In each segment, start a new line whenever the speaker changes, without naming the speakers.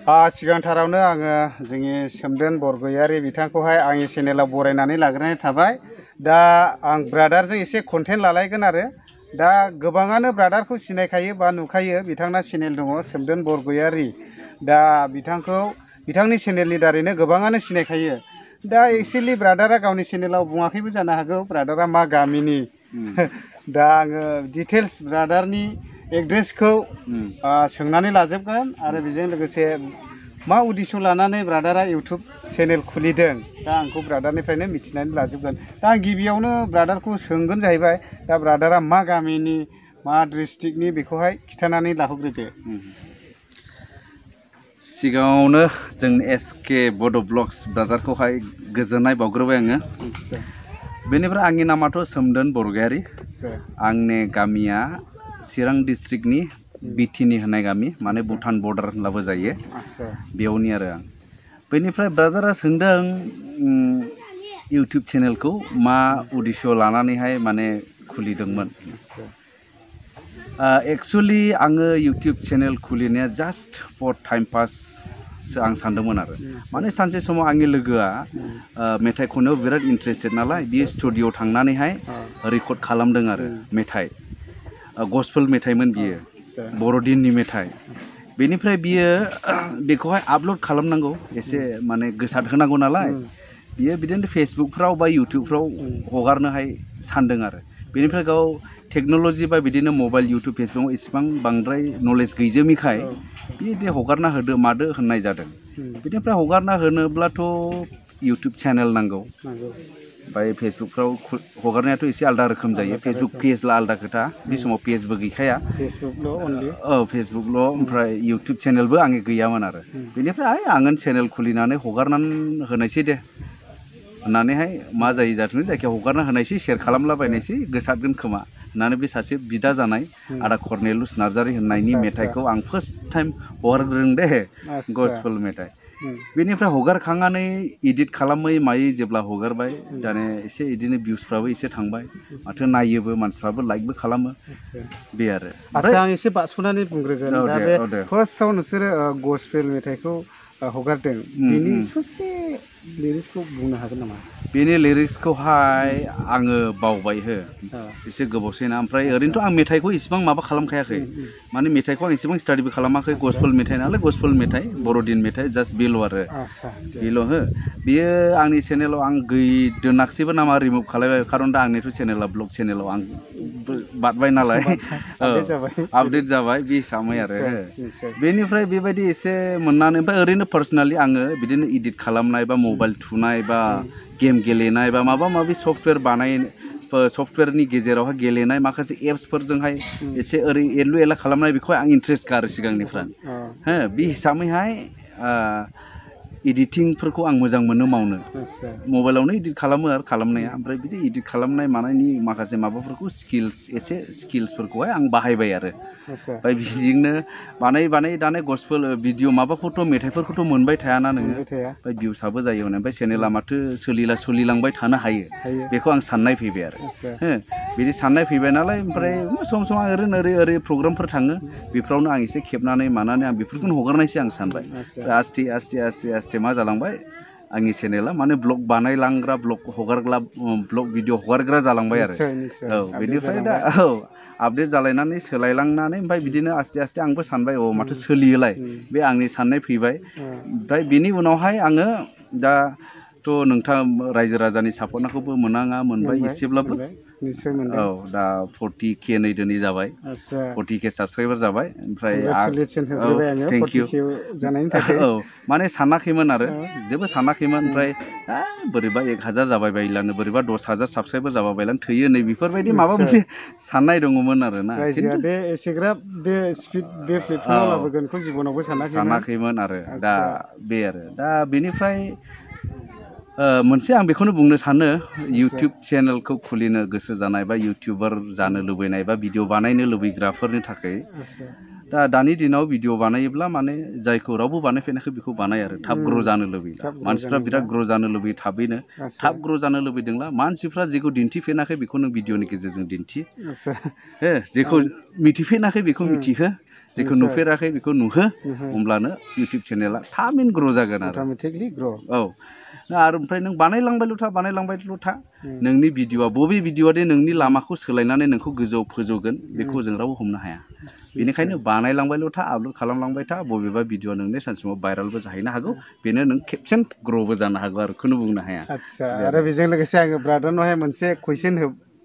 सिगांथारावनो आङो जोंनि सोमदोन बरगयारि बिथांखौहाय आंनि चेनेलाव बरायनानै लाग्रोनाय थाबाय। दा आं ब्रादारजों एसे कन्टेन्ट लालायगोन आरो दा गोबाङानो ब्रादारखौ सिनायखायो बा नुखायो बिथांना चेनेल दङ सोमदोन बरगयारि। दा बिथांनि चेनेलनि दारैनो गोबाङानो सिनायखायो। दा एक्चुअलि ब्रादारा गावनि चेनेलाव बुङाखैबो जानो हागौ ब्रादारा मा गामिनि। दा आङो डिटेल्स ब्रादारनि एड्रेसखौ सोंनानै लाजोबगोन आरो बेजों लोगोसे मा उद्देश्य लानानै ब्रादारा इउटुब चेनेल खुलिदों दा आंखौ ब्रादारनिफ्रायनो मिथिनानै लाजोबगोन। दा आं गिबियावनो ब्रादारखौ सोंगोन जाहैबाय दा ब्रादारा मा गामिनि मा डिस्ट्रिक्टनि बेखौहाय खिन्थानानै लाहोग्रोदो।
सिगाङावनो जों एसके बड' ब्लग्स ब्रादारखौहाय गोजोननाय बावग्रोबाय आङो। बेनिफ्राय आंनि नामाथ' सोमदोन बरगयारि। आंनि गामिया चिरां डिस्ट्रिक्टनि बिटिनि होननाय गामि माने भुटान बर्डार होनब्लाबो जायो बेयावनि आरो आं। बेनिफ्राय ब्रादारा सोंदों इउटुब चेनेलखौ मा उद्देश्य लानानैहाय माने खुलिदोंमोन। एक्चुअलि आङो इउटुब चेनेल खुलिनाया जास्ट फर टाइम पाससो आं सानदोंमोन आरो माने सानसे समाव आंनि लोगोआ मेथाइ खननायाव बिराद इन्ट्रेस्टेड नालाय बियो स्टुडिअ थांनानैहाय रेकर्ड खालामदों आरो मेथाइ गस्पेल मेथाइमोन बियो बर'दिननि मेथाइ। बेनिफ्राय बियो बेखौहाय आपल'ड खालामनांगौ एसे माने गोसार होनांगौ नालाय बियो बिदिनो फेसबुकफ्राव बा इउटुबफ्राव हगारनोहाय सानदों आरो बेनिफ्राय गाव टेक्न'लजि बा बिदिनो मबाइल इउटुब फेसबुकआव इसेबां बांद्राय नलेज गैजोमिखाय बिदि हगारना होदो मादो होननाय जादों। बिनिफ्राय हगारना होनोब्लाथ' इउटुब चेनेल नांगौ ओमफ्राय फेसबुकफ्राव हगारनायाथ' एसे आलादा रोखोम जायो। फेसबुक पेजला आलादा खोथा बे समाव पेजबो गैखाया फेसबुकल' ओमफ्राय इउटुब चेनेलबो आंनि गैयामोन आरो बेनिफ्राय आङो चेनेल खुलिनानै हगारनानै होनायसै दे होननानैहाय मा जायो जाथों जायखिया हगारना होनायसै शेयार खालामलाबायनायसै गोसारगोन खोमा होननानै बे सासे बिदा जानाय आदा कर्नेलुस नार्जारि होननायनि मेथाइखौ आं फार्स्ट टाइम हगारग्रोदों दे गस्पेल मेथाइ। बेनिफ्राय हगारखांनानै इडिट खालामै मायै जेब्ला हगारबाय दाने एसे बिदिनो भिउसफ्राबो एसे थांबाय माथो नायोबो मानसिफ्राबो लाइकबो खालामो बे आरो।
आं एसे बासुनानै बुंग्रोगोन दा बे फार्स्टआव नोंसोरो गस्पेल मेथाइखौ हगारदों बेनि ससे लिरिक्सखौ बुंनो हागोन नामा?
बेनि लिरिक्सखौहाय आङो बावबाय एसे गोबावसैना ओमफ्राय ओरैनोथ' आं मेथाइखौ इसेबां माबा खालामखायाखै माने मेथाइखौ आं इसेबां स्टाडिबो खालामाखै गस्पेल मेथाइ नालाय गस्पेल मेथाइ बर'दिन मेथाइ जास्ट बेल' आरो बेल' बियो आंनि चेनेलाव आं दोनाखिसैबो नामा रिमुभ खालामबाय खारन दा आंनिथ' चेनेला ब्लग चेनेलाव आं बादबाय नालाय आपडेट जाबाय बे हिसाबै आरो बेनिफ्राय बेबायदि एसे मोननानै ओमफ्राय ओरैनो पार्सनेलि आङो बिदिनो इडिट खालामनाय बा मबाइल थुनाय बा गेम गेलेनाय बा माबा माबि सफ्टवेरनि गेजेरावहाय गेलेनाय माखासे एप्सफोरजोंहाय एसे ओरै एरलु एरला खालामनाय बेखौहाय आं इन्ट्रेस्ट आरो सिगांनिफ्राय बे हिसाबैहाय इडिटिंफोरखौ आं मोजां मोनो मावनो मबाइलावनो इडिट खालामो आरो खालामनाया ओमफ्राय बिदि इडिट खालामनाय मानायनि माखासे माबाफोरखौ स्किल्सफोरखौहाय आं बाहायबाय आरो ओमफ्राय बिदिनो बानाय दानाय गस्पेल भिडिअ माबाखौथ' मेथाइफोरखौथ' मोनबाय थायाना नोङो ओमफ्राय भिउसआबो जायो ओमफ्राय चेनेला माथो सोलिलांबाय थानो हायो बेखौ आं साननाय फैबाय आरो बिदि साननाय फैबाय नालाय ओमफ्राय सम सम आं ओरै प्रग्रामफोर थाङो बेफोरावनो आं एसे खेबनानै मानानै आं बेफोरखौनो हगारनायसै आं सानबाय आस्थे मा जालांबाय आंनि चेनेला माने ब्लग बानायलांग्रा ब्लग भिडिअ हगारग्रा जालांबाय आरो बेनिफ्राय दा आपडेट जालायनानै सोलायलांनानै ओमफ्राय बिदिनो आस्थे आंबो सानबाय माथो सोलियोलाय बे आंनि साननाय फैबाय ओमफ्राय बिनि उनावहाय आङो दाथ' नोंथां रायजो राजानि सापर्टखौबो मोनबाय एसेब्लाबो दा 40K नै दिनै जाबाय 40K साबसक्राइबार जाबाय ओमफ्राय थेंक इउ माने सानाखैमोन आरो जेबो सानाखैमोन ओमफ्राय बोरैबा 1000 जाबाय बायलानो बोरैबा 10,000 साबसक्राइबार जाबा बायलानो थैयो नै बेफोरबायदि माबा मोनसे साननाय दङमोन आरो ना
एसेग्राब बे स्पिड बे प्लेटफर्माव लाबोगोनखौ जिबनावबो
सानाखैमोन आरो दा बे आरो दा बेनिफ्राय मोनसे आं बेखौनो बुंनो सानो इउटुब चेनेलखौ खुलिनो गोसो जानाय बा इउटुबार जानो लुबैनाय बा भिडिअ बानायनो लुबैग्राफोरनि थाखाय दा दानि दिनाव भिडिअ बानायोब्ला माने जायखौ रावबो बानायफेराखै बेखौ बानाय आरो थाब ग्र' जानो लुबैयो मानसिफ्रा बिराद ग्र' जानो लुबैयो थाब ग्र' जानो लुबैदोंब्ला मानसिफ्रा जेखौ दिन्थिफेराखै बेखौ नों भिडिअनि गेजेरजों दिन्थि जेखौ मिथिफेराखै बेखौ मिथिहो जेखौ नुफेराखै बेखौ नुहो होमब्लानो इउटिउब चेनेला थाबैनो ग्र' जागोन आरो
अट'मेटिकलि ग्र'
औ आरो ओमफ्राय नों बानायलांबायल' था नोंनि भिडिअ'आ बबे भिडिअ'आ दे नोंनि लामाखौ सोलायनानै नोंखौ गोजौआव फोजौगोन बेखौ जों रावबो हमनो हाया बेनिखायनो बानायलांबायल' था आपल'ड खालामलांबाय था बबेबा भिडिअ'आ नोंनि सानसे समाव भाइरेलबो जाहैनो हागौ बेनो नों खेबसेनो ग्र'बो जानो हागौ आरो खुनु बुंनो हाया
आदसा आरो बेजों लोगोसे आङो ब्रादारनावहाय मोनसे कुइसन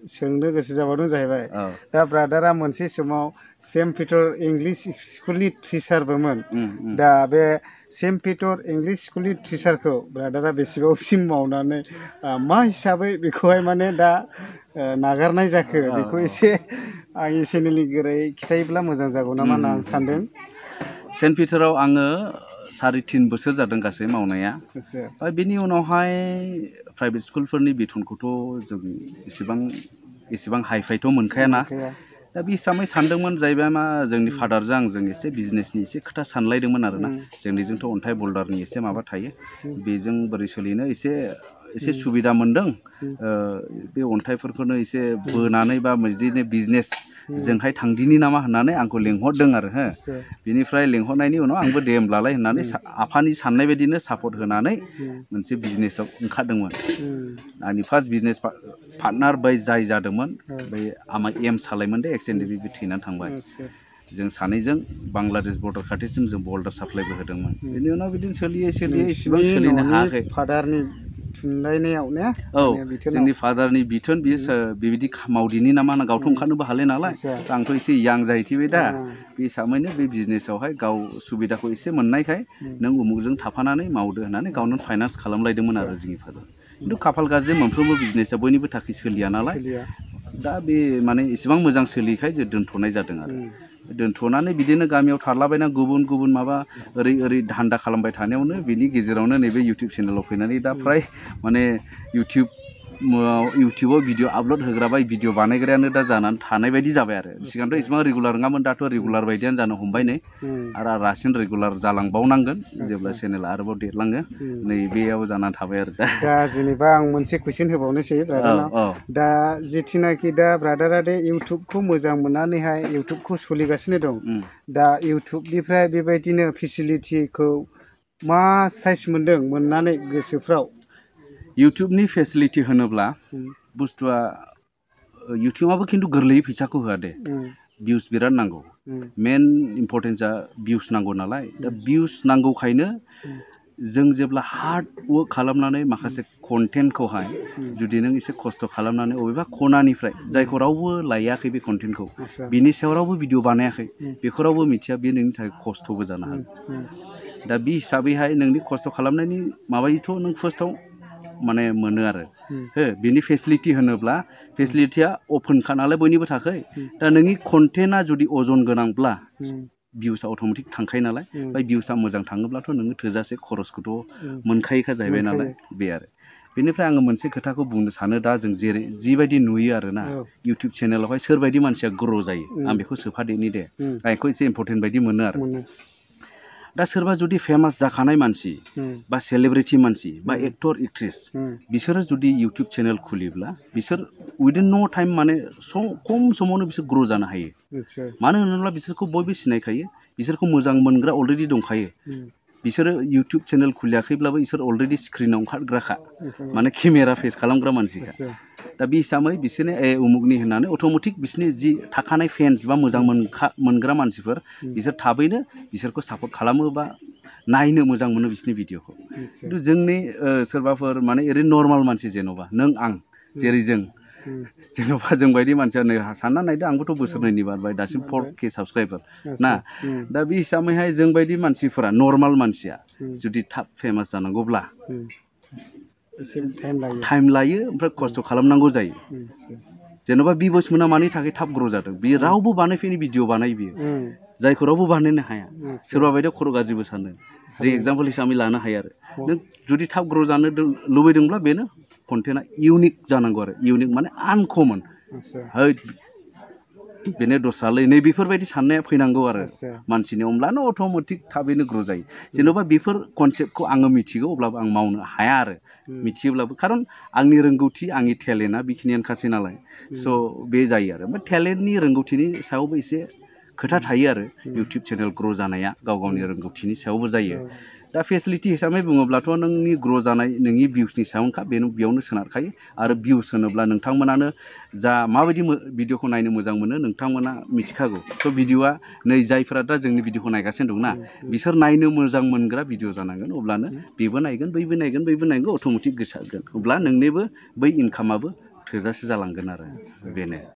सोंनो गोसो जाबावदों जाहैबाय दा ब्रादारा मोनसे समाव सेम पिटर इंलिश स्कुलनि टिचारबोमोन दा बे सेम पिटर इंलिश स्कुलनि टिचारखौ ब्रादारा बेसेबांसिम मावनानै मा हिसाबै बेखौहाय माने दा नागारनाय जाखो बेखौ एसे आंनि चेनेलनि गोरै खिथायोब्ला मोजां जागौ नामा होनना आं सानदों
सेन्ट पिटाराव आङो 3.5 बोसोर जादों गासै मावनाया बेनि उनावहाय प्राइभेट स्कुलफोरनि बेथनखौथ' जों इसेबां हाइफाइथ' मोनखायाना दा बे हिसाबै सानदोंमोन जाहैबाय मा जोंनि फादारजों आंजों एसे बिजनेसनि एसे खोथा सानलायदोंमोन आरोना जोंनिजोंथ' अन्थाइ बल्डारनि एसे माबा थायो बेजों बोरै सोलिनो एसे सुबिदा मोनदों बे अन्थाइफोरखौनो एसे बोनानै बा बिदिनो बिजनेस जोंहाय थांदिनि नामा होननानै आंखौ लेंहरदों आरो बिनिफ्राय लेंहरनायनि उनाव आंबो दे होमब्लालाय होननानै आफानि साननाय बायदिनो सापर्ट होनानै मोनसे बिजनेसाव ओंखारदोंमोन आंनि फार्स्ट बिजनेस पार्टनार बै जाय जादोंमोन बै आमा एम सालायमोन दे एक्सिडेन्टलि बे थैनानै थांबाय जों सानैजों बांलादेश बर्डार खाथिसिम जों बल्डार साप्लाइबो होदोंमोन बेनि उनाव बिदिनो सोलियै इसेबां सोलिनो हायाखै
फादारनि थुनलायनायाव ने
औ जोंनि फादारनि बिथोन बियो बेबायदि मावदिनि नामा गावथ' ओंखारनोबो हालाय नालाय आंथ' एसे यां जाहैथिबाय दा बे हिसाबैनो बे बिजनेसावहाय गाव सुबिदाखौ एसे मोननायखाय नों उमुकजों थाफानानै मावदो होननानै गावनो फाइनान्स खालामलायदोंमोन आरो जोंनि फादार खिन्थु खाफाल गाज्रि मोनफ्रोमबो बिजनेसा बयनिबो थाखाय सोलिया नालाय दा बे माने इसेबां मोजां सोलियैखाय जों दोनथ'नाय जादों आरो दोनथ'नानै बिदिनो गामियाव थारलाबायना गुबुन माबा ओरै धान्दा खालामबाय थानायावनो बिनि गेजेरावनो नैबे इउटिउब चेनेलाव फैनानै दा फ्राय माने इउटिउबाव भिडिअ आपल'ड होग्रा बा भिडिअ बानायग्रायानो दा जानानै थानाय बायदि जाबाय आरो सिगांथ' इसेबां रेगुलार नङामोन दाथ' रेगुलार बायदियानो जानो हमबाय नै आरो रासिन रेगुलार जालांबावनांगोन जेब्ला चेनेला आरोबाव देरलाङो नै बेयाव जानानै थाबाय आरो दा
जेनेबा आं मोनसे कुइसन होबावनोसै ब्रादारनाव दा जिथुनाखि दा ब्रादारा दे इउटिउबखौ मोजां मोननानैहाय इउटिउबखौ सोलिगासिनो दं दा इउटिउबनिफ्राय बेबायदिनो फेसिलिटिखौ मा साइज मोननानै गोसोफ्राव
इउटिउबनि फेसिलिटि होनोब्ला बुस्थुआ इउटिउबाबो खिन्थु गोरलैयै फैसाखौ होआ दे भिउस बिराद नांगौ मेन इम्परटेन्सआ भिउस नांगौ नालाय दा भिउस नांगौखायनो जों जेब्ला हार्ड वर्क खालामनानै माखासे कन्टेन्टखौहाय जुदि नों एसे खस्थ' खालामनानै बबेबा खनानिफ्राय जायखौ रावबो लायाखै बे कन्टेन्टखौ बिनि सायाव रावबो भिडिअ बानायाखै बेखौ रावबो मिथिया बे नोंनि थाखाय खस्थ'बो जानो हागौ दा बे हिसाबैहाय नोंनि खस्थ' खालामनायनि माबायोथ' नों फार्स्टआव माने मोनो आरो बिनि फेसिलिटि होनोब्ला फेसिलिटिया अपेनखा नालाय बयनिबो थाखाय दा नोंनि कन्टेन्टआ जुदि अजन गोनांब्ला भिउसआ अट'मेटिक थांखायो नालाय ओमफ्राय भिउसआ मोजां थाङोब्लाथ' नोङो थोजासे खरसखौथ' मोनखायोखा जाहैबाय नालाय बे आरो बेनिफ्राय आङो मोनसे खोथाखौ बुंनो सानो दा जों जिबायदि नुयो आरोना इउटिउब चेनेलावहाय सोरबायदि मानसिया ग्र' जायो आं बेखौ सोफादेरनि दे आं बेखौ एसे इम्परटेन्ट बायदि मोनो आरो दा सोरबा जुदि फेमास जाखानाय मानसि बा सेलिब्रिटि मानसि बा एक्टर एक्ट्रेस बिसोरो जुदि इउटिउब चेनेल खुलिब्ला बिसोर उइदिन न' टाइम माने खम समावनो बिसोर ग्र' जानो हायो मानो होनोब्ला बिसोरखौ बयबो सिनायखायो बिसोरखौ मोजां मोनग्रा अलरेडि दंखायो बिसोरो इउटिउब चेनेल खुलियाखैब्लाबो बिसोर अलरेडि स्क्रिनाव ओंखारग्राखा माने केमेरा फेस खालामग्रा मानसिखा दा बे हिसाबै बिसोरनो उमुकनि होननानै अट'मेटिक बिसोरनि जि थाखानाय फेन्स बा मोजां मोनग्रा मानसिफोर बिसोर थाबैनो बिसोरखौ सापर्ट खालामो बा नायनो मोजां मोनो बिसोरनि भिडिअखौ खिन्थु जोंनि सोरबाफोर माने ओरैनो नर्माल मानसि जेन'बा नों आं जेरै जों जेन'बा जों बायदि मानसिया नै सानना नायदो आंबोथ' बोसोरनैनि बारबाय दासिम 4K साबसक्राइबार ना दा बे हिसाबैहाय जों बायदि मानसिफोरा नर्माल मानसिया जुदि थाब फेमास जानांगौब्ला टाइम लायो ओमफ्राय खस्थ' खालामनांगौ जायो जेन'बा बिब'स मोना मानि थाखाय थाब ग्र' जादों बियो रावबो बानायफैनो भिडिअ बानायो बियो जायखौ रावबो बानायनो हाया सोरबा बायदिया खर' गाज्रिबो सानो जों एगजाम्पोल हिसाबै लानो हायो आरो नों जुदि थाब ग्र' जानो लुबैदोंब्ला बेनो कन्टेन्टआ इउनिक जानांगौ आरो इउनिक माने आनकमन बेनो दस्रालै नै बेफोरबायदि साननाया फैनांगौ आरो मानसिनि होमब्लानो अट'मेटिक थाबैनो ग्र' जायो जेन'बा बेफोर कनसेप्टखौ आङो मिथिगौ अब्लाबो आं मावनो हाया आरो मिथियोब्लाबो खारन आंनि रोंगौथि आंनि टेलेन्टआ बेखिनियानोखासै नालाय स' बे जायो आरो ओमफ्राय टेलेन्टनि रोंगौथिनि सायावबो एसे खोथा थायो आरो इउटिउब चेनेल ग्र' जानाया गाव गावनि रोंगौथिनि सायावबो जायो दा फेसिलिटि हिसाबै बुङोब्लाथ' नोंनि ग्र' जानाय नोंनि भिउसनि सायावनोखा बेयावनो सोनारखायो आरो भिउस होनोब्ला नोंथांमोनानो जा माबायदि भिडिअखौ नायनो मोजां मोनो नोंथांमोना मिथिखागौ स' भिडिअआ नै जायफोरा दा जोंनि भिडिअखौ नायगासिनो दंना बिसोर नायनो मोजां मोनग्रा भिडिअ जानांगोन अब्लानो बेबो नायगोन बैबो नायगोन बैबो नायगोन अट'मेटिक गोसारगोन अब्ला नोंनिबो बै इनकामाबो थोजासे जालांगोन आरो बेनो